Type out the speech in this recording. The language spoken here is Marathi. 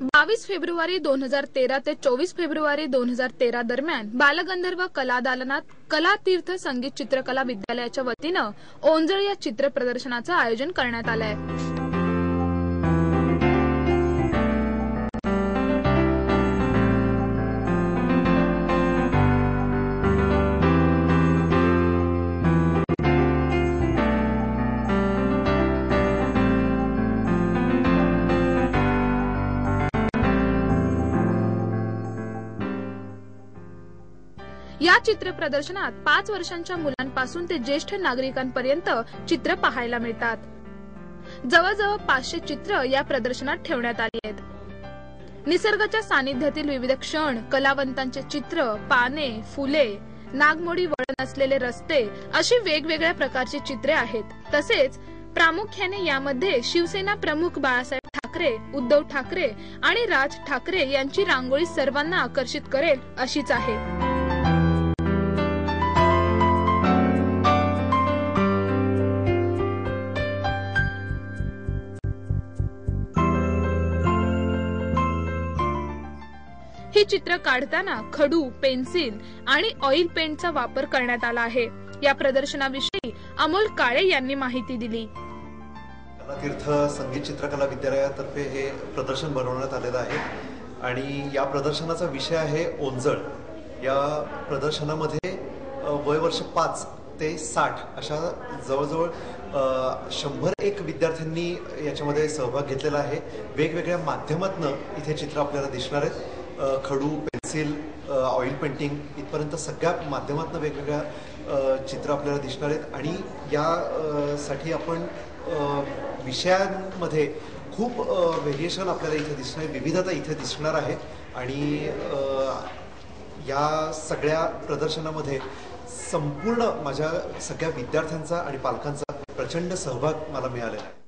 22 फेब्रुवारी 2013 ते 24 फेब्रुवारी 2013 दरम्यान बालगंधर्व कलादालनात कलातीर्थ संगीत चित्रकला विद्यालयाच्या वतीनं ओंजळ या चित्र प्रदर्शनाचं आयोजन करण्यात आलं आहे। या चित्र प्रदर्शनात 5 वर्षांच्या मुलांपासून ते ज्येष्ठ नागरिकांपर्यंत चित्र पाहायला मिळतात। जवळजवळ 500 चित्र या प्रदर्शनात ठेवण्यात आली आहेत। निसर्गाच्या सानिध्यातील विविध क्षण, कलावंतांचे चित्र, पाने, फुले, नागमोडी वळण असलेले रस्ते अशी वेगवेगळ्या प्रकारची चित्रे आहेत। तसेच प्रामुख्याने यामध्ये शिवसेना प्रमुख बाळासाहेब ठाकरे, उद्धव ठाकरे आणि राज ठाकरे यांची रांगोळी सर्वांना आकर्षित करेल अशीच आहे। ही चित्र काढताना खडू, पेन्सिल आणि ऑइल पेंटचा वापर करण्यात आला आहे। या प्रदर्शनाविषयी अमोल काळे यांनी माहिती दिली। कलातीर्थ संगीत चित्रकला विद्यालयातर्फे हे प्रदर्शन बनवण्यात आलेलं आहे आणि या प्रदर्शनाचा विषय आहे ओंजळ। या प्रदर्शनामध्ये वयवर्ष 5 ते 60 अशा जवळजवळ 101 विद्यार्थ्यांनी याच्यामध्ये सहभाग घेतलेला आहे। वेगवेगळ्या माध्यमातून इथे चित्र आपल्याला दिसणार आहेत। खडू, पेन्सिल, ऑइल पेंटिंग इथपर्यंत सगळ्या माध्यमातून वेगवेगळ्या चित्र आपल्याला दिसणार आहेत आणि या साठी आपण विषयांमध्ये खूप व्हेरिएशन आपल्याला इथे दिसणार आहे, विविधता इथे दिसणार आहे आणि या सगळ्या प्रदर्शनामध्ये संपूर्ण माझ्या सगळ्या विद्यार्थ्यांचा आणि पालकांचा प्रचंड सहभाग मला मिळालेला आहे।